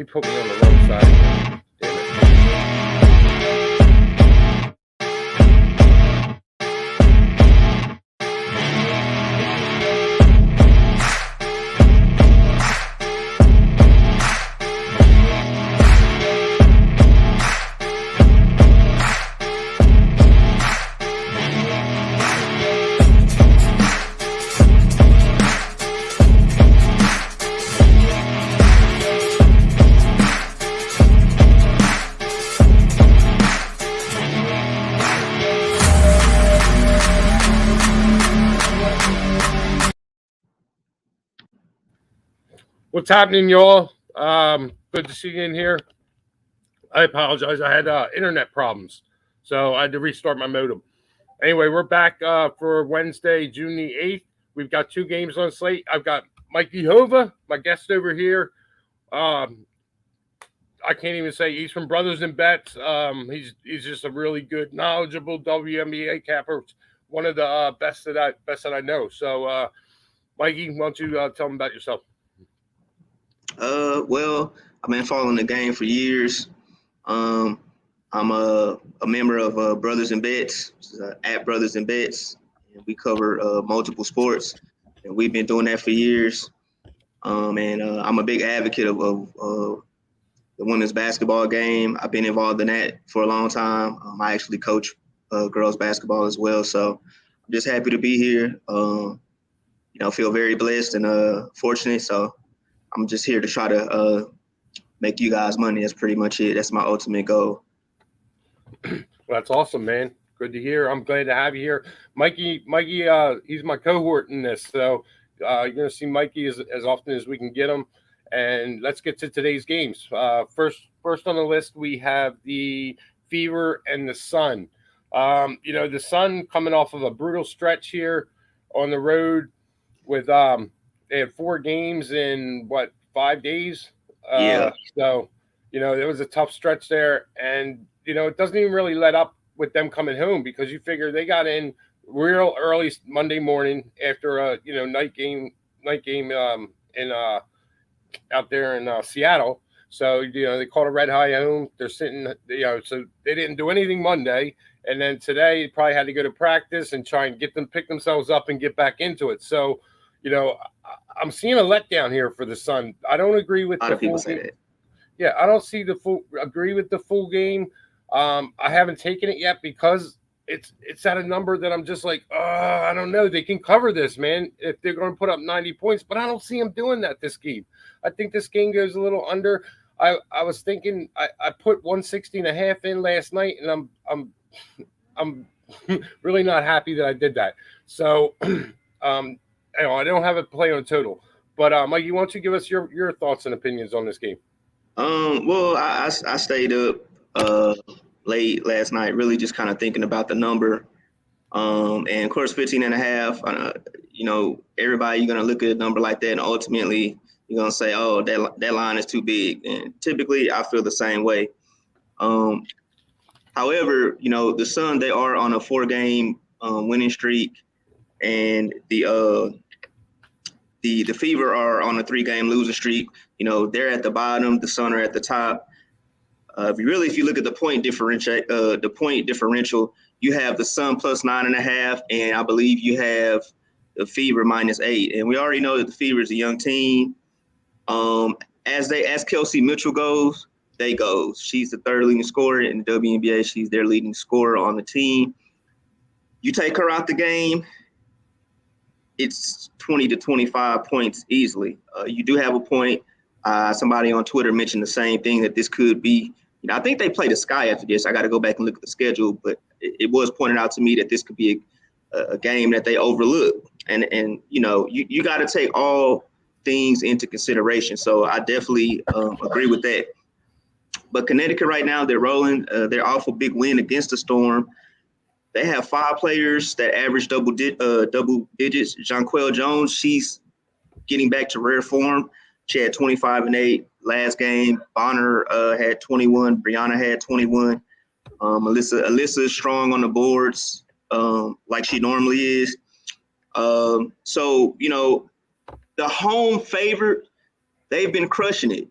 He put me on the wrong side. Damn it. What's happening, y'all? Good to see you in here. I apologize. I had internet problems, so I had to restart my modem. Anyway, we're back for Wednesday, June the 8th. We've got 2 games on slate. I've got Mikey Hova, my guest over here. I can't even say he's from Brothers and Bets. He's just a really good, knowledgeable WNBA capper. One of the best that I know. So, Mikey, why don't you tell them about yourself? Well, I've been following the game for years. I'm a member of Brothers and Bets, at Brothers and Bets. And we cover multiple sports, and we've been doing that for years. And I'm a big advocate of the women's basketball game. I've been involved in that for a long time. I actually coach girls basketball as well, so I'm just happy to be here. Feel very blessed and fortunate. So I'm just here to try to make you guys money. That's pretty much it. That's my ultimate goal. Well, that's awesome, man. Good to hear. I'm glad to have you here. Mikey, he's my cohort in this. So you're going to see Mikey as often as we can get him. And let's get to today's games. First on the list, we have the Fever and the Sun. The Sun coming off of a brutal stretch here on the road with they had 4 games in 5 days. Yeah. So, there was a tough stretch there, and it doesn't even really let up with them coming home because you figure they got in real early Monday morning after a night game in out there in Seattle. So they called a red high home. They're sitting, so they didn't do anything Monday, and then today probably had to go to practice and try and pick themselves up and get back into it. So. I'm seeing a letdown here for the Sun. I don't agree with the full game. Yeah, I don't agree with the full game. I haven't taken it yet because it's at a number that I'm just like, I don't know. They can cover this, man, if they're going to put up 90 points, but I don't see them doing that this game. I think this game goes a little under. I was thinking I put 160.5 in last night, and I'm really not happy that I did that. So, I don't have a play on total, but Mikey, why don't you give us your thoughts and opinions on this game? Well, I stayed up late last night, really just kind of thinking about the number. And of course, 15.5. Everybody, you're gonna look at a number like that, and ultimately you're gonna say, "Oh, that line is too big." And typically, I feel the same way. However, the Sun, they are on a 4-game winning streak. And the Fever are on a 3-game losing streak. They're at the bottom. The Sun are at the top. If you look at the point differential, you have the Sun plus 9.5, and I believe you have the Fever -8. And we already know that the Fever is a young team. As Kelsey Mitchell goes, they go. She's the 3rd leading scorer in the WNBA. She's their leading scorer on the team. You take her out the game, it's 20 to 25 points easily. You do have a point. Somebody on Twitter mentioned the same thing, that this could be, I think they play the Sky after this. I got to go back and look at the schedule, but it was pointed out to me that this could be a game that they overlook. And you got to take all things into consideration. So I definitely agree with that. But Connecticut right now, they're rolling. They're off a big win against the Storm. They have 5 players that average double digits. Jonquel Jones, she's getting back to rare form. She had 25 and 8 last game. Bonner had 21. Brianna had 21. Alyssa is strong on the boards like she normally is. So, the home favorite, they've been crushing it.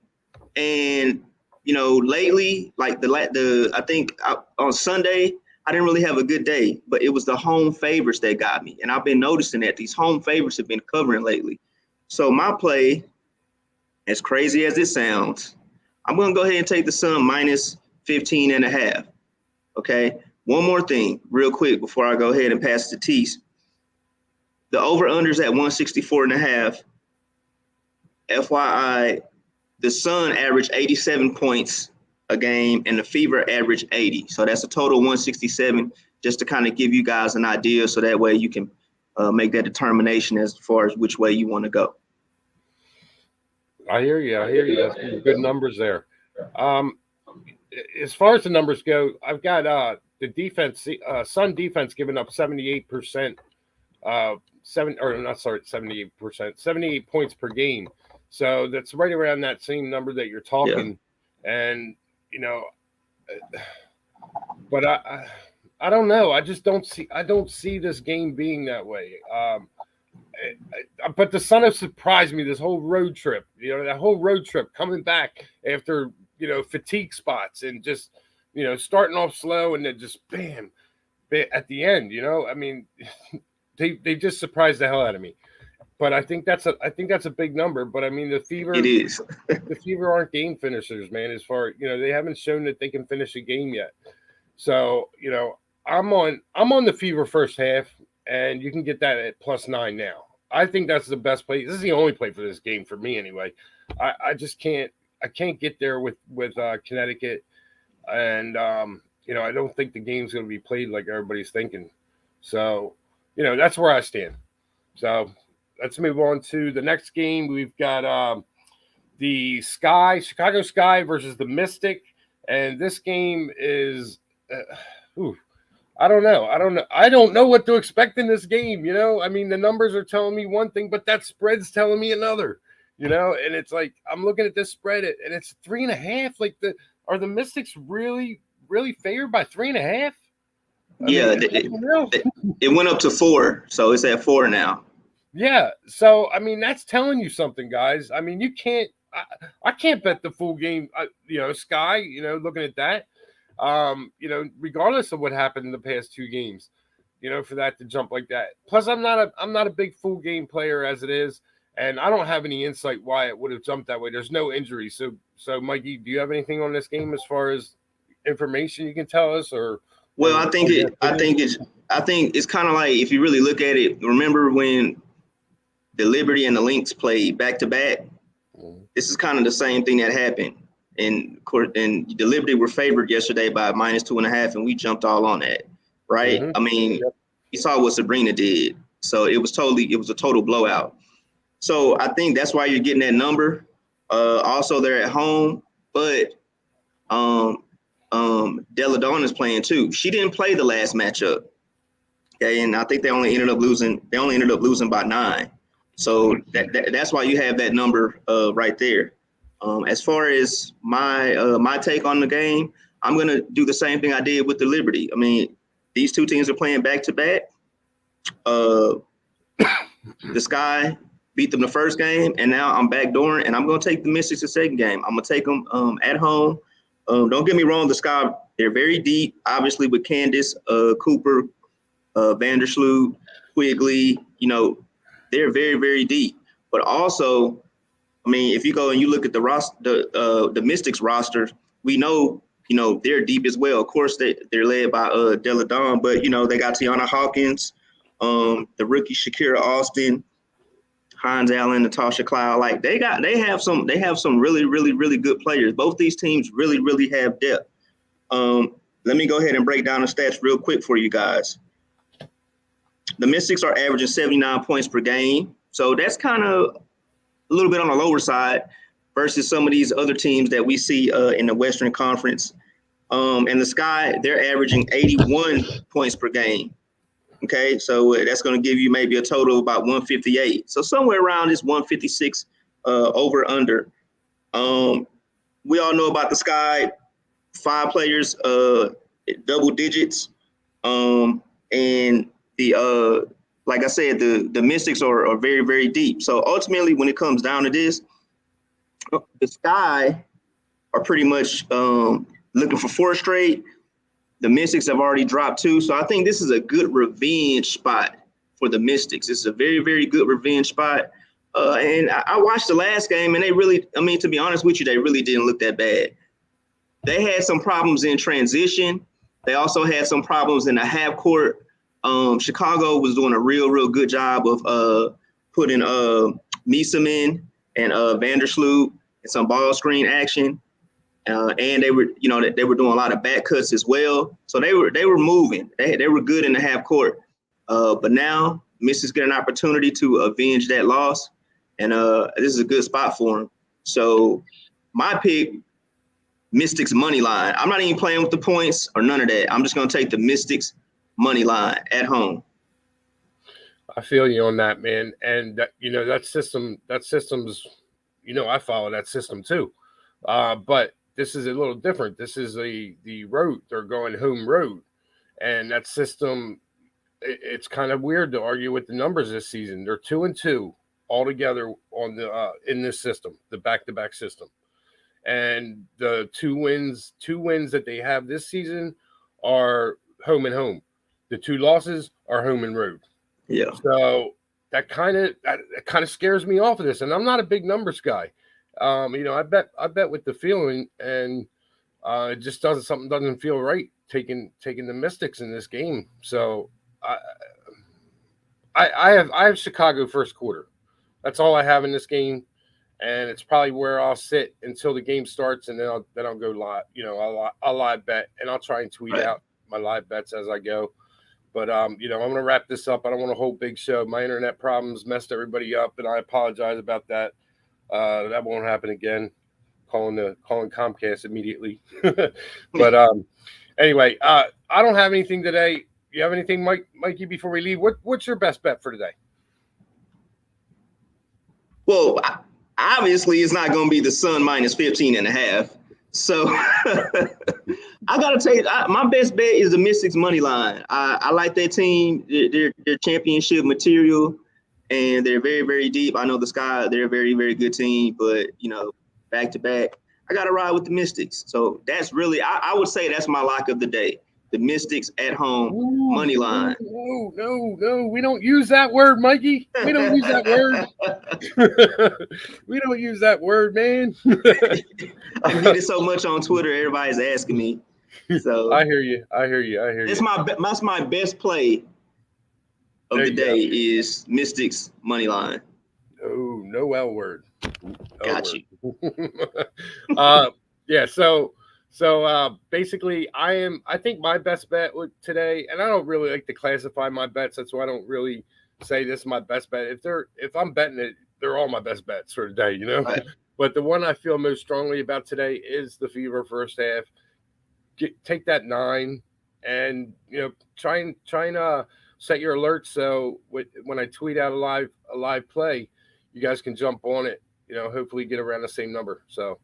And lately, like I think on Sunday, I didn't really have a good day, but it was the home favorites that got me. And I've been noticing that these home favorites have been covering lately. So my play, as crazy as it sounds, I'm going to go ahead and take the Sun minus 15.5. Okay. One more thing real quick before I go ahead and pass it to Teece. The over-unders at 164.5. FYI, the Sun averaged 87 points a game and the Fever averaged 80. So that's a total 167, just to kind of give you guys an idea. So that way you can make that determination as far as which way you want to go. I hear you. That's some good numbers there. As far as the numbers go, I've got the defense, Sun defense giving up 78%, 78 points per game. So that's right around that same number that you're talking. Yeah. And, but I don't know. I just don't see this game being that way. But the Sun have surprised me this whole road trip. That whole road trip coming back after, fatigue spots and just, starting off slow and then just bam at the end. I mean, they just surprised the hell out of me. But I think that's a big number. But I mean, the Fever, it is. The Fever aren't game finishers, man. As far they haven't shown that they can finish a game yet. So I'm on the Fever first half, and you can get that at +9 now. I think that's the best play. This is the only play for this game for me, anyway. I just can't get there with Connecticut, and I don't think the game's going to be played like everybody's thinking. So that's where I stand. So. Let's move on to the next game. We've got the Chicago Sky versus the Mystic. And this game is, I don't know. I don't know what to expect in this game. I mean, the numbers are telling me one thing, but that spread's telling me another, and it's like, I'm looking at this spread and it's 3.5. Like are the Mystics really, really favored by 3.5? It went up to 4. So it's at 4 now. Yeah, so I mean that's telling you something, guys. I mean, you can't. I can't bet the full game. Sky. Looking at that, regardless of what happened in the past 2 games, for that to jump like that. Plus, I'm not a big full game player as it is, and I don't have any insight why it would have jumped that way. There's no injury, so Mikey, do you have anything on this game as far as information you can tell us? Or I think it's kind of like, if you really look at it. Remember when the Liberty and the Lynx played back-to-back? This is kind of the same thing that happened. And the Liberty were favored yesterday by -2.5, and we jumped all on that, right? Mm-hmm. I mean, you saw what Sabrina did. So it was a total blowout. So I think that's why you're getting that number. Also, they're at home, but Della Dawn is playing too. She didn't play the last matchup. Okay, and I think they only ended up losing by 9. So that's why you have that number right there. As far as my take on the game, I'm going to do the same thing I did with the Liberty. I mean, these 2 teams are playing back-to-back. The Sky beat them the first game, and now I'm backdooring, and I'm going to take the Mystics the second game. I'm going to take them at home. Don't get me wrong, the Sky, they're very deep, obviously, with Candace, Cooper, Vandersloot, Quigley, they're very, very deep. But also, I mean, if you go and you look at the Mystics roster, we know, they're deep as well. Of course, they're led by Della Dawn, but, they got Tiana Hawkins, the rookie Shakira Austin, Hines Allen, Natasha Cloud. Like they have some really, really, really good players. Both these teams really, really have depth. Let me go ahead and break down the stats real quick for you guys. The Mystics are averaging 79 points per game. So that's kind of a little bit on the lower side versus some of these other teams that we see in the Western Conference. And the Sky, they're averaging 81 points per game. Okay, so that's going to give you maybe a total of about 158. So somewhere around this 156 over under. We all know about the Sky, 5 players, double digits. And the like I said, the Mystics are very, very deep. So ultimately, when it comes down to this, the Sky are pretty much looking for 4 straight. The Mystics have already dropped 2. So I think this is a good revenge spot for the Mystics. It's a very, very good revenge spot. And I watched the last game, and they really, I mean, to be honest with you, they really didn't look that bad. They had some problems in transition. They also had some problems in the half court. Chicago was doing a real good job of putting Miesemann and Vandersloot and some ball screen action. And they were doing a lot of back cuts as well. So they were moving. They were good in the half court. But now Mystics get an opportunity to avenge that loss. And this is a good spot for them. So my pick, Mystics money line. I'm not even playing with the points or none of that. I'm just going to take the Mystics money line at home. I feel you on that, man. And that system's, I follow that system too. But this is a little different. This is the road. They're going home road. And that system, it's kind of weird to argue with the numbers this season. They're 2-2 altogether on the in this system, the back-to-back system. And the two wins that they have this season are home and home. The 2 losses are home and road. Yeah. So that kind of scares me off of this. And I'm not a big numbers guy. I bet with the feeling, and it just something doesn't feel right taking the Mystics in this game. So I have Chicago first quarter. That's all I have in this game. And it's probably where I'll sit until the game starts, and then I'll go live. I'll live bet, and I'll try and tweet out my live bets as I go. But I'm going to wrap this up. I don't want a whole big show. My internet problems messed everybody up, and I apologize about that. That won't happen again. Calling Comcast immediately. But anyway, I don't have anything today. You have anything, Mikey? Before we leave, what's your best bet for today? Well, obviously, it's not going to be the Sun minus 15.5. So I got to tell you, my best bet is the Mystics money line. I like that team. They're championship material, and they're very, very deep. I know the Sky, they're a very, very good team, but, back to back, I got to ride with the Mystics. So that's really, I would say that's my lock of the day. The Mystics at home money line. No. We don't use that word, Mikey. We don't use that word. We don't use that word, man. I read it so much on Twitter. Everybody's asking me. So I hear you. That's my best play of the day is Mystics money line. Oh, no L word. Got you. Yeah. So basically, I think my best bet today, and I don't really like to classify my bets. That's why I don't really say this is my best bet. If I'm betting it, they're all my best bets for today, Right. But the one I feel most strongly about today is the Fever first half. Take that 9, and try and set your alerts so when I tweet out a live play, you guys can jump on it. Hopefully get around the same number. So.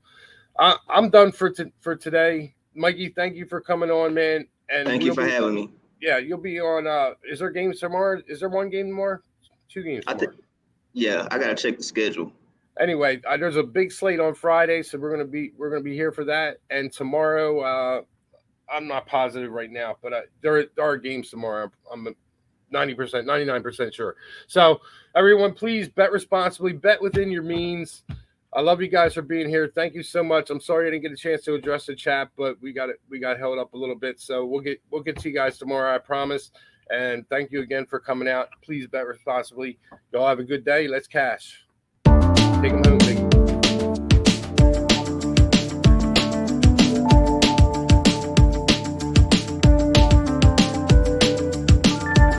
I'm done for today. Mikey, thank you for coming on, man. And thank you for having me. Yeah, you'll be on. Is there games tomorrow? Is there one game tomorrow? 2 games tomorrow? I gotta check the schedule. Anyway, there's a big slate on Friday, so we're gonna be here for that. And tomorrow, I'm not positive right now, but there are games tomorrow. I'm 90%, 99% sure. So everyone, please bet responsibly. Bet within your means. I love you guys for being here. Thank you so much. I'm sorry I didn't get a chance to address the chat, but we got held up a little bit. So we'll get to you guys tomorrow, I promise. And thank you again for coming out. Please bet responsibly. Y'all have a good day. Let's cash. Take them home, baby.